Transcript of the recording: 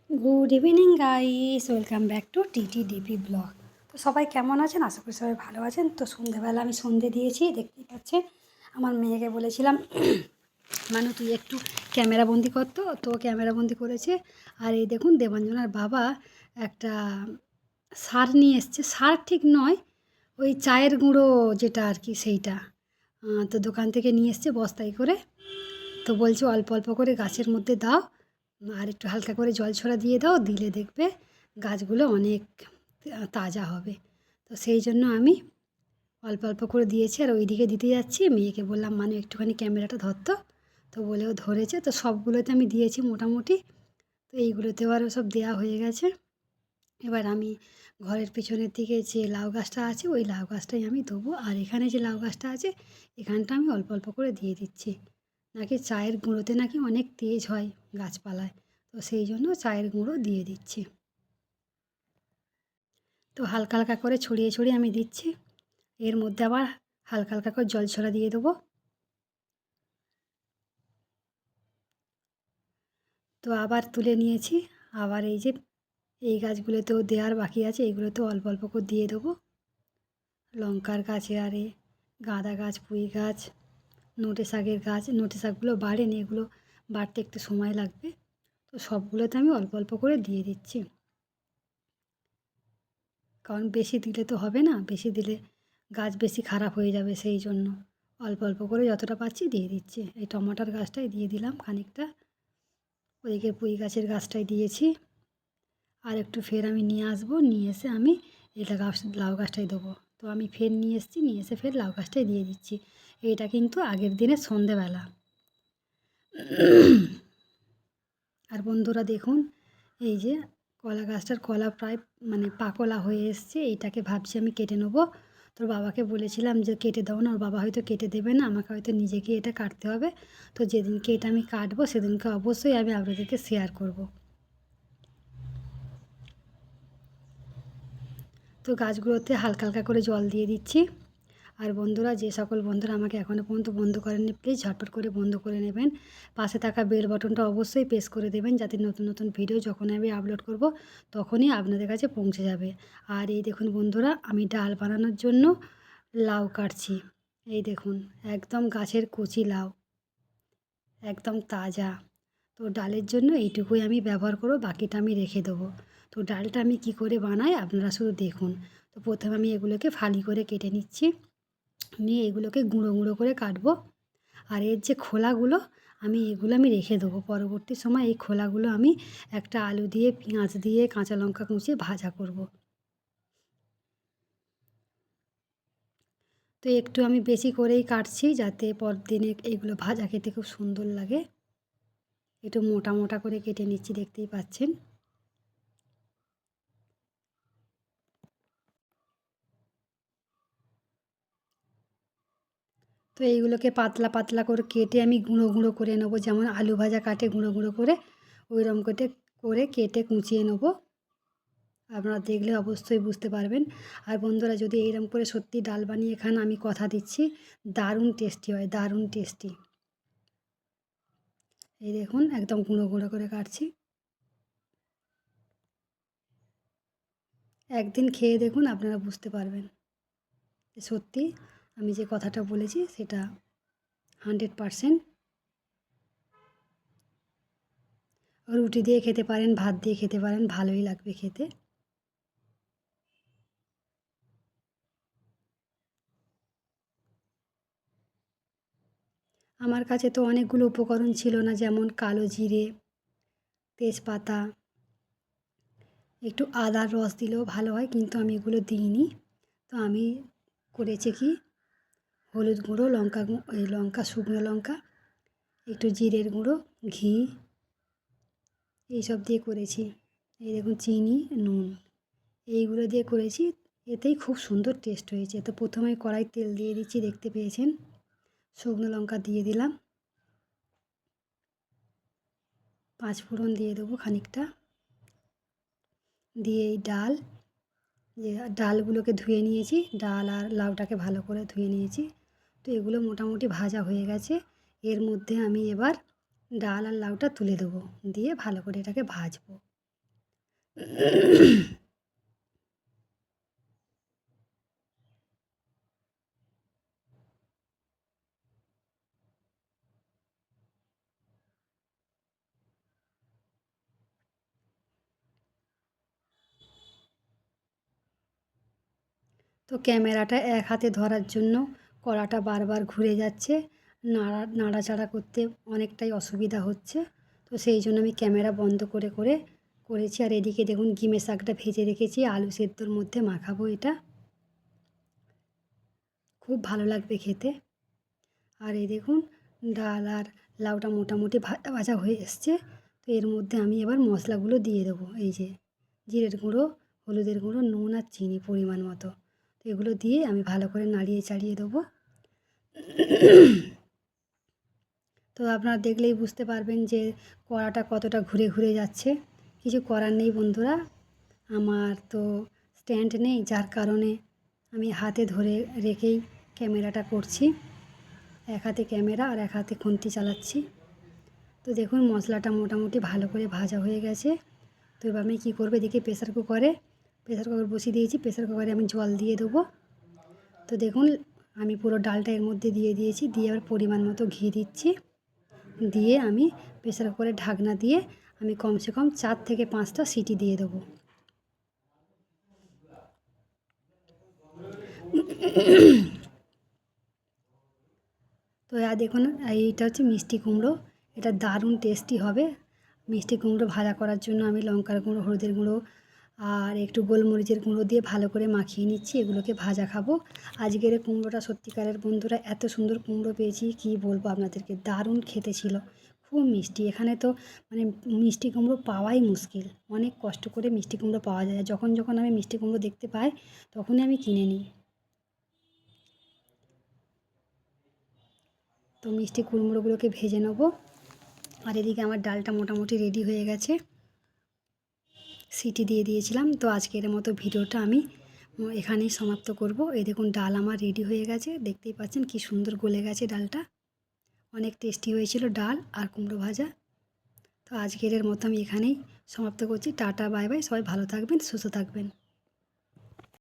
Good evening guys, welcome back to TTDP blog. তো সবাই কেমন আছেন? আশা করি সবাই ভালো আছেন। তো সন্ধ্যেবেলা আমি সন্ধে দিয়েছি, দেখতেই পাচ্ছেন। আমার মেয়েকে বলেছিলাম মানু তুই একটু ক্যামেরাবন্দি করতো, তো ক্যামেরাবন্দি করেছে। আর এই দেখুন দেবাঞ্জনার বাবা একটা সার নিয়ে এসছে। সার ঠিক নয়, ওই চায়ের গুঁড়ো যেটা আর কি সেইটা। তো দোকান থেকে নিয়ে এসছে বস্তায় করে। তো বলছে অল্প অল্প করে গাছের মধ্যে দাও, আর একটু হালকা করে জল ছড়া দিয়ে দাও, দিলে দেখবে গাছগুলো অনেক তাজা হবে। তো সেই জন্য আমি অল্প অল্প করে দিয়েছি, আর ওইদিকে দিতে যাচ্ছি। মেয়েকে বললাম মানে একটুখানি ক্যামেরাটা ধরতো, তো বলেও ধরেছে। তো সবগুলোতে আমি দিয়েছি মোটামুটি। তো এইগুলোতেও আরও সব দেওয়া হয়ে গেছে। এবার আমি ঘরের পিছনের দিকে যে লাউ গাছটা আছে ওই লাউ গাছটাই আমি দেবো, আর এখানে যে লাউ গাছটা আছে এখানটা আমি অল্প অল্প করে দিয়ে দিচ্ছি। নাকি চায়ের গুঁড়োতে নাকি অনেক তেজ হয় গাছপালায়, তো সেই জন্য চায়ের গুঁড়ো দিয়ে দিচ্ছি। তো হালকা হালকা করে ছড়িয়ে ছড়িয়ে আমি দিচ্ছি। এর মধ্যে আবার হালকা হালকা করে জল ছড়া দিয়ে দেবো। তো আবার তুলে নিয়েছি। আবার এই যে এই গাছগুলোতেও দেওয়ার বাকি আছে, এইগুলোতেও অল্প অল্প করে দিয়ে দেবো। লঙ্কার গাছে আরে গাঁদা গাছ, পুঁই গাছ, নোটে শাকের গাছ। নোটে শাকগুলো বাড়েনি, এগুলো বাড়তে একটু সময় লাগবে। তো সবগুলোতে আমি অল্প অল্প করে দিয়ে দিচ্ছি, কারণ বেশি দিলে তো হবে না, বেশি দিলে গাছ বেশি খারাপ হয়ে যাবে। সেই জন্য অল্প অল্প করে যতটা পাচ্ছি দিয়ে দিচ্ছি। এই টমাটার গাছটাই দিয়ে দিলাম খানিকটা, ওইদিকে পুঁই গাছের গাছটাই দিয়েছি। আর একটু ফের আমি নিয়ে আসবো, নিয়ে এসে আমি এটা লাউ গাছটাই দেবো। তো আমি ফের নিয়ে এসেছি, নিয়ে এসে ফের লাউ গাছটাই দিয়ে দিচ্ছি। এটা কিন্তু আগের দিনের সন্ধেবেলা। আর বন্ধুরা দেখুন, এই যে কলা গাছটার কলা প্রায় মানে পাকলা হয়ে এসছে। এইটাকে ভাবছি আমি কেটে নেবো। তোর বাবাকে বলেছিলাম যে কেটে দাও না, ওর বাবা হয়তো কেটে দেবে না, আমাকে হয়তো নিজেকে এটা কাটতে হবে। তো যেদিনকে এটা আমি কাটবো সেদিনকে অবশ্যই আমি আপনাদেরকে শেয়ার করব। তো গাছগুলোতে হালকা হালকা করে জল দিয়ে দিচ্ছি। আর বন্ধুরা, যে সকল বন্ধুরা আমাকে এখনও পর্যন্ত বন্ধ করেননি, প্লিজ ঝটপট করে বন্ধ করে নেবেন। পাশে থাকা বেল বাটনটা অবশ্যই প্রেস করে দেবেন, যাতে নতুন নতুন ভিডিও যখন আমি আপলোড করব তখনই আপনাদের কাছে পৌঁছে যাবে। আর এই দেখুন বন্ধুরা, আমি ডাল বানানোর জন্য লাউ কাটছি। এই দেখুন একদম গাছের কচি লাউ, একদম তাজা। তো ডালের জন্য এইটুকুই আমি ব্যবহার করব, বাকিটা আমি রেখে দেবো। তো ডালটা আমি কি করে বানাই আপনারা শুধু দেখুন। তো প্রথমে আমি এগুলোকে ফালি করে কেটে নিচ্ছি, নিয়ে এগুলোকে গুঁড়ো গুঁড়ো করে কাটবো। আর এর যে খোলাগুলো এগুলো আমি রেখে দেবো। পরবর্তী সময় এই খোলাগুলো আমি একটা আলু দিয়ে, পেঁয়াজ দিয়ে, কাঁচা লঙ্কা কুচিয়ে ভাজা করব। তো একটু আমি বেশি করেই কাটছি, যাতে পরদিনে এগুলো ভাজা খেতে খুব সুন্দর লাগে। একটু মোটা মোটা করে কেটে নিচ্ছি, দেখতেই পাচ্ছেন। তো এইগুলোকে পাতলা পাতলা করে কেটে আমি গুঁড়ো গুঁড়ো করে নেবো, যেমন আলু ভাজা কাটে গুঁড়ো গুঁড়ো করে, ওইরকম করে কেটে কুচিয়ে নেবো। আপনারা দেখলে অবশ্যই বুঝতে পারবেন। আর বন্ধুরা, যদি এইরকম করে সত্যি ডাল বানিয়ে খান, আমি কথা দিচ্ছি দারুণ টেস্টি হয়, দারুণ টেস্টি। এই দেখুন একদম গুঁড়ো গুঁড়ো করে কাটছি। একদিন খেয়ে দেখুন, আপনারা বুঝতে পারবেন যে সত্যি আমি যে কথাটা বলেছি সেটা 100%। রুটি দিয়ে খেতে পারেন, ভাত দিয়ে খেতে পারেন, ভালোই লাগবে খেতে। আমার কাছে তো অনেকগুলো উপকরণ ছিল না, যেমন কালো জিরে, তেজপাতা, একটু আদার রস দিলেও ভালো হয়, কিন্তু আমি এগুলো দিইনি। তো আমি করেছি কি, হলুদ গুঁড়ো, লঙ্কা, শুকনো লঙ্কা, একটু জিরের গুঁড়ো, ঘি, এইসব দিয়ে করেছি। এই দেখুন চিনি, নুন, এইগুলো দিয়ে করেছি। এতেই খুব সুন্দর টেস্ট হয়েছে। তো প্রথমে কড়াই তেল দিয়ে দিচ্ছি, দেখতে পেয়েছেন। শুকনো লঙ্কা দিয়ে দিলাম, পাঁচ ফোড়ন দিয়ে দেবো খানিকটা, দিয়ে এই যে ডালগুলোকে ধুয়ে নিয়েছি, ডাল আর লাউটাকে ভালো করে ধুয়ে নিয়েছি। তো এগুলো মোটামুটি ভাজা হয়ে গেছে। এর মধ্যে আমি এবার ডাল আর লাউটা তুলে দেবো, দিয়ে ভালো করে এটাকে ভাজবো। তো ক্যামেরাটা এক হাতে ধরার জন্য কড়াটা বারবার ঘুরে যাচ্ছে, নাড়াচাড়া করতে অনেকটাই অসুবিধা হচ্ছে। তো সেই জন্য আমি ক্যামেরা বন্ধ করে করে করেছি। আর এদিকে দেখুন গিমে শাকটা ভেজে রেখেছি, আলু সেদ্ধর মধ্যে মাখাবো। এটা খুব ভালো লাগবে খেতে। আর এই দেখুন ডাল আর লাউটা মোটামুটি ভাজা ভাজা হয়ে এসছে। তো এর মধ্যে আমি এবার মশলাগুলো দিয়ে দেবো। এই যে জিরের গুঁড়ো, হলুদের গুঁড়ো, নুন আর চিনি পরিমাণ মতো। তো এগুলো দিয়ে আমি ভালো করে নাড়িয়ে চাড়িয়ে দেবো। তো আপনারা দেখলেই বুঝতে পারবেন যে কড়াটা কতটা ঘুরে ঘুরে যাচ্ছে। কিছু করার নেই বন্ধুরা, আমার তো স্ট্যান্ড নেই, যার কারণে আমি হাতে ধরে রেখেই ক্যামেরাটা করছি। এক হাতে ক্যামেরা আর এক হাতে খুন্তি চালাচ্ছি। তো দেখুন মশলাটা মোটামুটি ভালো করে ভাজা হয়ে গেছে। তো এবার আমি কী করবো, দেখি প্রেসার কুকার বসিয়ে দিয়েছি। প্রেসার কুকারে আমি জল দিয়ে দেবো। তো দেখুন আমি পুরো ডালটা এর মধ্যে দিয়ে দিয়েছি, দিয়ে আবার পরিমাণ মতো ঘি দিচ্ছি। দিয়ে আমি প্রেসার কুকারের ঢাকনা দিয়ে আমি কমসে কম 4 থেকে 5টা সিটি দিয়ে দেবো। তো দেখুন এইটা হচ্ছে মিষ্টি কুমড়ো, এটা দারুণ টেস্টি হবে। মিষ্টি কুমড়ো ভাজা করার জন্য আমি লঙ্কার গুঁড়ো, হলুদের গুঁড়ো আর একটু গোলমরিচের গুঁড়ো দিয়ে ভালো করে মাখিয়ে নিচ্ছি। এগুলোকে ভাজা খাবো। আজকের এই কুমড়োটা সত্যিকারের বন্ধুরা, এত সুন্দর কুমড়ো পেয়েছি কী বলবো আপনাদেরকে, দারুণ খেতে ছিল, খুব মিষ্টি। এখানে তো মানে মিষ্টি কুমড়ো পাওয়াই মুশকিল, অনেক কষ্ট করে মিষ্টি কুমড়ো পাওয়া যায়। যখন যখন আমি মিষ্টি কুমড়ো দেখতে পাই তখনই আমি কিনে নিই। তো মিষ্টি কুমড়োগুলোকে ভেজে নেবো। আর এদিকে আমার ডালটা মোটামুটি রেডি হয়ে গেছে, সিটি দিয়ে দিয়েছিলাম। তো আজকের মতো ভিডিওটা আমি এখানেই সমাপ্ত করব। এই দেখুন ডাল আমার রেডি হয়ে গেছে, দেখতেই পাচ্ছেন কি সুন্দর গলে গেছে ডালটা, অনেক টেস্টি হয়েছিল ডাল আর কুমড়ো ভাজা। তো আজকের মতো আমি এখানেই সমাপ্ত করছি। টাটা বাই বাই, সবাই ভালো থাকবেন, সুস্থ থাকবেন।